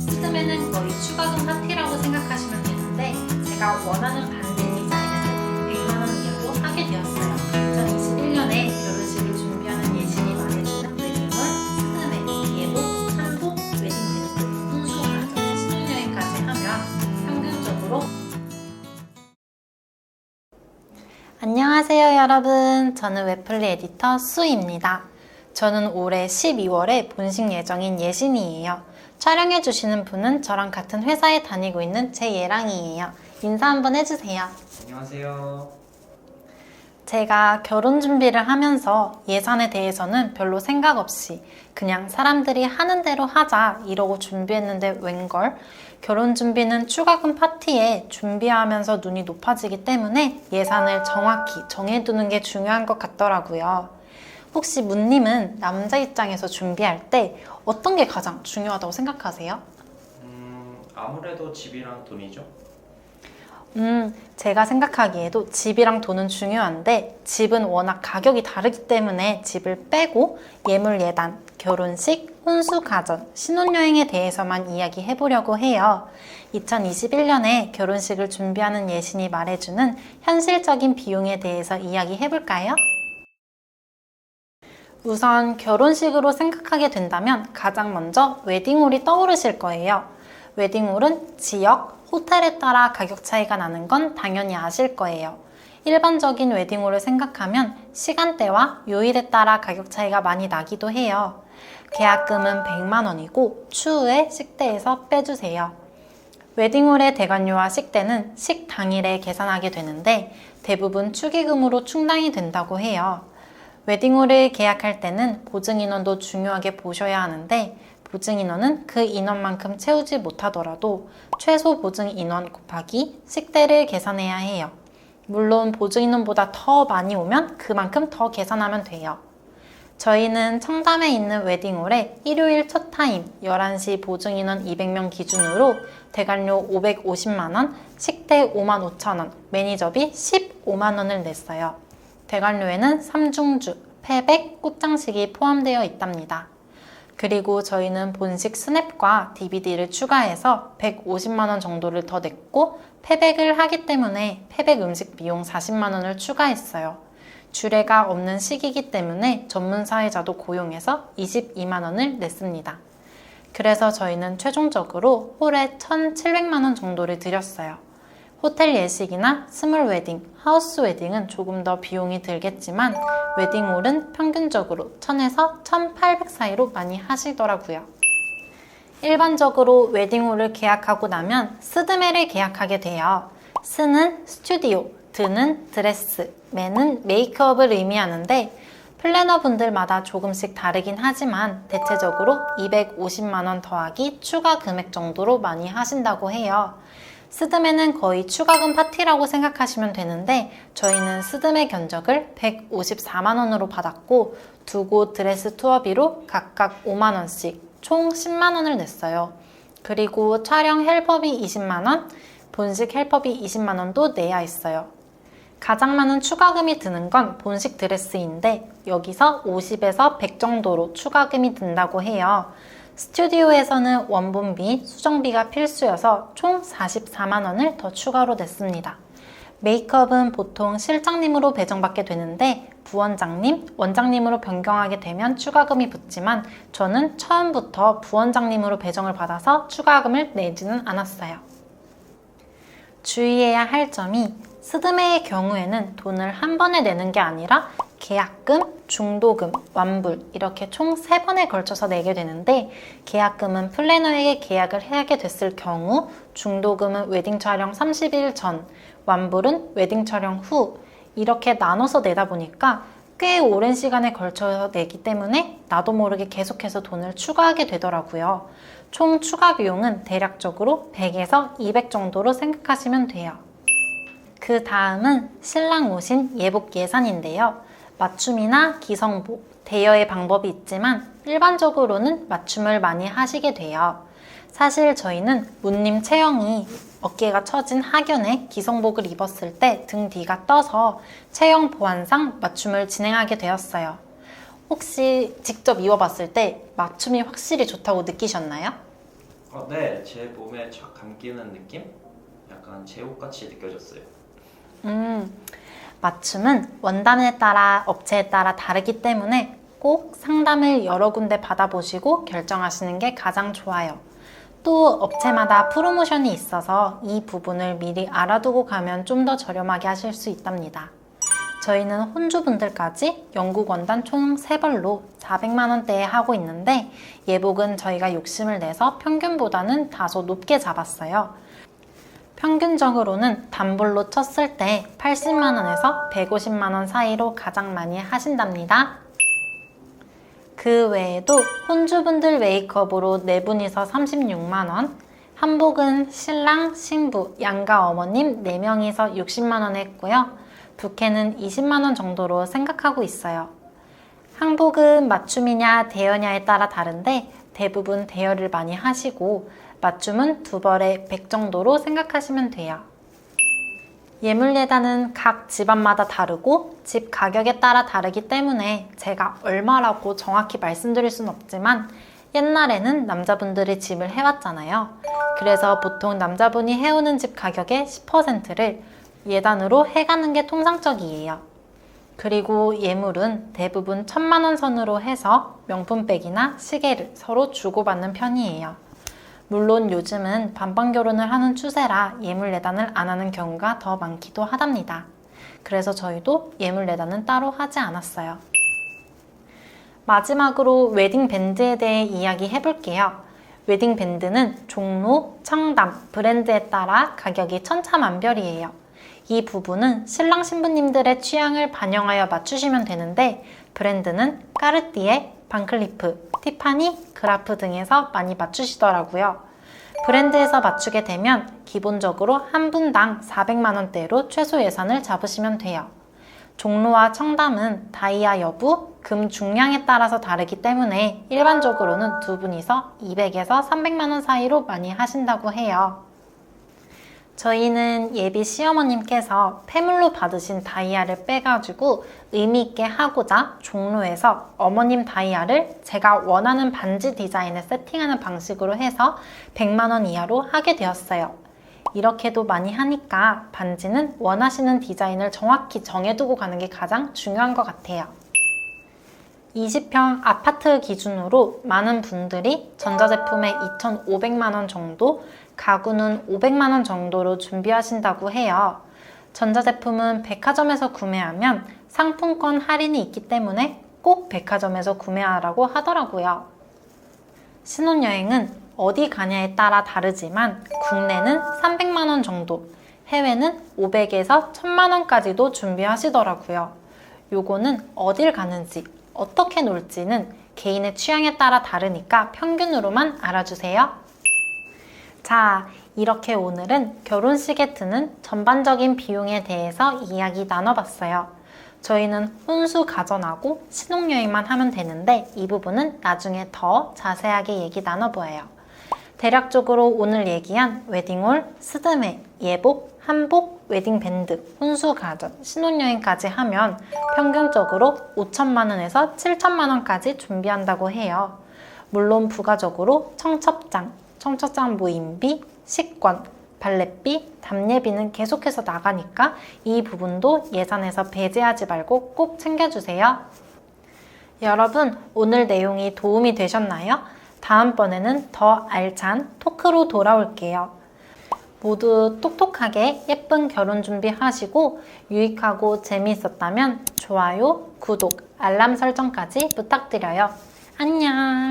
스드메는 거의 추가금 파티라고 생각하시면 되는데 제가 원하는 반지 디자인을 100만 원 이하로 하게 되었어요. 2021년에 결혼식을 준비하는 예신이 말해주는 웨딩홀, 스드메, 예복, 한복, 웨딩드레스, 혼수, 가정, 신혼여행까지 하면 평균적으로 안녕하세요 여러분, 저는 웹플리 에디터 수입니다. 저는 올해 12월에 본식 예정인 예신이에요. 촬영해주시는 분은 저랑 같은 회사에 다니고 있는 제 예랑이에요. 인사 한번 해주세요. 안녕하세요. 제가 결혼 준비를 하면서 예산에 대해서는 별로 생각 없이 그냥 사람들이 하는 대로 하자 이러고 준비했는데 웬걸 결혼 준비는 추가금 파티에 준비하면서 눈이 높아지기 때문에 예산을 정확히 정해두는 게 중요한 것 같더라고요. 혹시 문님은 남자 입장에서 준비할 때 어떤 게 가장 중요하다고 생각하세요? 아무래도 집이랑 돈이죠. 제가 생각하기에도 집이랑 돈은 중요한데 집은 워낙 가격이 다르기 때문에 집을 빼고 예물 예단, 결혼식, 혼수 가전, 신혼여행에 대해서만 이야기해 보려고 해요. 2021년에 결혼식을 준비하는 예신이 말해주는 현실적인 비용에 대해서 이야기해 볼까요? 우선 결혼식으로 생각하게 된다면 가장 먼저 웨딩홀이 떠오르실 거예요. 웨딩홀은 지역, 호텔에 따라 가격 차이가 나는 건 당연히 아실 거예요. 일반적인 웨딩홀을 생각하면 시간대와 요일에 따라 가격 차이가 많이 나기도 해요. 계약금은 100만 원이고 추후에 식대에서 빼주세요. 웨딩홀의 대관료와 식대는 식 당일에 계산하게 되는데 대부분 축의금으로 충당이 된다고 해요. 웨딩홀을 계약할 때는 보증인원도 중요하게 보셔야 하는데 보증인원은 그 인원만큼 채우지 못하더라도 최소 보증인원 곱하기 식대를 계산해야 해요. 물론 보증인원보다 더 많이 오면 그만큼 더 계산하면 돼요. 저희는 청담에 있는 웨딩홀에 일요일 첫 타임 11시 보증인원 200명 기준으로 대관료 550만원, 식대 5만 5천원, 매니저비 15만원을 냈어요. 대관료에는 삼중주, 패백, 꽃장식이 포함되어 있답니다. 그리고 저희는 본식 스냅과 DVD를 추가해서 150만원 정도를 더 냈고 패백을 하기 때문에 패백 음식 비용 40만원을 추가했어요. 주례가 없는 시기이기 때문에 전문 사회자도 고용해서 22만원을 냈습니다. 그래서 저희는 최종적으로 홀에 1,700만원 정도를 들였어요. 호텔 예식이나 스몰 웨딩, 하우스 웨딩은 조금 더 비용이 들겠지만 웨딩홀은 평균적으로 1,000에서 1,800 사이로 많이 하시더라고요. 일반적으로 웨딩홀을 계약하고 나면 스드메를 계약하게 돼요. 스는 스튜디오, 드는 드레스, 메는 메이크업을 의미하는데 플래너분들마다 조금씩 다르긴 하지만 대체적으로 250만원 더하기 추가 금액 정도로 많이 하신다고 해요. 스드메는 거의 추가금 파티라고 생각하시면 되는데 저희는 스드메 견적을 154만원으로 받았고 두 곳 드레스 투어비로 각각 5만원씩 총 10만원을 냈어요. 그리고 촬영 헬퍼비 20만원, 본식 헬퍼비 20만원도 내야 했어요. 가장 많은 추가금이 드는 건 본식 드레스인데 여기서 50에서 100 정도로 추가금이 든다고 해요. 스튜디오에서는 원본비, 수정비가 필수여서 총 44만원을 더 추가로 냈습니다. 메이크업은 보통 실장님으로 배정받게 되는데 부원장님, 원장님으로 변경하게 되면 추가금이 붙지만 저는 처음부터 부원장님으로 배정을 받아서 추가금을 내지는 않았어요. 주의해야 할 점이 스드메의 경우에는 돈을 한 번에 내는 게 아니라 계약금, 중도금, 완불 이렇게 총 3번에 걸쳐서 내게 되는데 계약금은 플래너에게 계약을 하게 됐을 경우, 중도금은 웨딩 촬영 30일 전, 완불은 웨딩 촬영 후 이렇게 나눠서 내다 보니까 꽤 오랜 시간에 걸쳐서 내기 때문에 나도 모르게 계속해서 돈을 추가하게 되더라고요. 총 추가 비용은 대략적으로 100에서 200 정도로 생각하시면 돼요. 그 다음은 신랑 오신 예복 예산인데요. 맞춤이나 기성복, 대여의 방법이 있지만 일반적으로는 맞춤을 많이 하시게 돼요. 사실 저희는 문님 체형이 어깨가 처진 하견에 기성복을 입었을 때 등 뒤가 떠서 체형 보완상 맞춤을 진행하게 되었어요. 혹시 직접 입어봤을 때 맞춤이 확실히 좋다고 느끼셨나요? 네, 제 몸에 착 감기는 느낌? 약간 제옷같이 느껴졌어요. 맞춤은 원단에 따라 업체에 따라 다르기 때문에 꼭 상담을 여러 군데 받아보시고 결정하시는 게 가장 좋아요. 또 업체마다 프로모션이 있어서 이 부분을 미리 알아두고 가면 좀 더 저렴하게 하실 수 있답니다. 저희는 혼주분들까지 영국 원단 총 3벌로 400만 원대에 하고 있는데 예복은 저희가 욕심을 내서 평균보다는 다소 높게 잡았어요. 평균적으로는 단볼로 쳤을 때 80만 원에서 150만 원 사이로 가장 많이 하신답니다. 그 외에도 혼주분들 메이크업으로 4분이서 36만 원, 한복은 신랑, 신부, 양가 어머님 4명이서 60만 원에 했고요. 부케는 20만 원 정도로 생각하고 있어요. 한복은 맞춤이냐 대여냐에 따라 다른데 대부분 대여를 많이 하시고 맞춤은 2벌에 100 정도로 생각하시면 돼요. 예물예단은 각 집안마다 다르고 집 가격에 따라 다르기 때문에 제가 얼마라고 정확히 말씀드릴 순 없지만 옛날에는 남자분들이 집을 해왔잖아요. 그래서 보통 남자분이 해오는 집 가격의 10%를 예단으로 해가는 게 통상적이에요. 그리고 예물은 대부분 1000만 원 선으로 해서 명품백이나 시계를 서로 주고받는 편이에요. 물론 요즘은 반반 결혼을 하는 추세라 예물 예단을 안 하는 경우가 더 많기도 하답니다. 그래서 저희도 예물 예단은 따로 하지 않았어요. 마지막으로 웨딩 밴드에 대해 이야기해 볼게요. 웨딩 밴드는 종로, 청담, 브랜드에 따라 가격이 천차만별이에요. 이 부분은 신랑 신부님들의 취향을 반영하여 맞추시면 되는데 브랜드는 까르띠에, 반클리프, 티파니, 그라프 등에서 많이 맞추시더라고요. 브랜드에서 맞추게 되면 기본적으로 한 분당 400만 원대로 최소 예산을 잡으시면 돼요. 종로와 청담은 다이아 여부, 금 중량에 따라서 다르기 때문에 일반적으로는 두 분이서 200에서 300만 원 사이로 많이 하신다고 해요. 저희는 예비 시어머님께서 폐물로 받으신 다이아를 빼가지고 의미있게 하고자 종로에서 어머님 다이아를 제가 원하는 반지 디자인에 세팅하는 방식으로 해서 100만 원 이하로 하게 되었어요. 이렇게도 많이 하니까 반지는 원하시는 디자인을 정확히 정해두고 가는 게 가장 중요한 것 같아요. 20평 아파트 기준으로 많은 분들이 전자제품에 2,500만 원 정도, 가구는 500만 원 정도로 준비하신다고 해요. 전자제품은 백화점에서 구매하면 상품권 할인이 있기 때문에 꼭 백화점에서 구매하라고 하더라고요. 신혼여행은 어디 가냐에 따라 다르지만 국내는 300만 원 정도, 해외는 500에서 1000만 원까지도 준비하시더라고요. 요거는 어딜 가는지, 어떻게 놀지는 개인의 취향에 따라 다르니까 평균으로만 알아주세요. 자, 이렇게 오늘은 결혼식에 드는 전반적인 비용에 대해서 이야기 나눠봤어요. 저희는 혼수 가전하고 신혼여행만 하면 되는데 이 부분은 나중에 더 자세하게 얘기 나눠보아요. 대략적으로 오늘 얘기한 웨딩홀, 스드메, 예복, 한복, 웨딩밴드, 혼수가전, 신혼여행까지 하면 평균적으로 5천만 원에서 7천만 원까지 준비한다고 해요. 물론 부가적으로 청첩장 모임비, 식권, 발렛비, 답례비는 계속해서 나가니까 이 부분도 예산에서 배제하지 말고 꼭 챙겨주세요. 여러분, 오늘 내용이 도움이 되셨나요? 다음번에는 더 알찬 토크로 돌아올게요. 모두 똑똑하게 예쁜 결혼 준비하시고 유익하고 재미있었다면 좋아요, 구독, 알람 설정까지 부탁드려요. 안녕!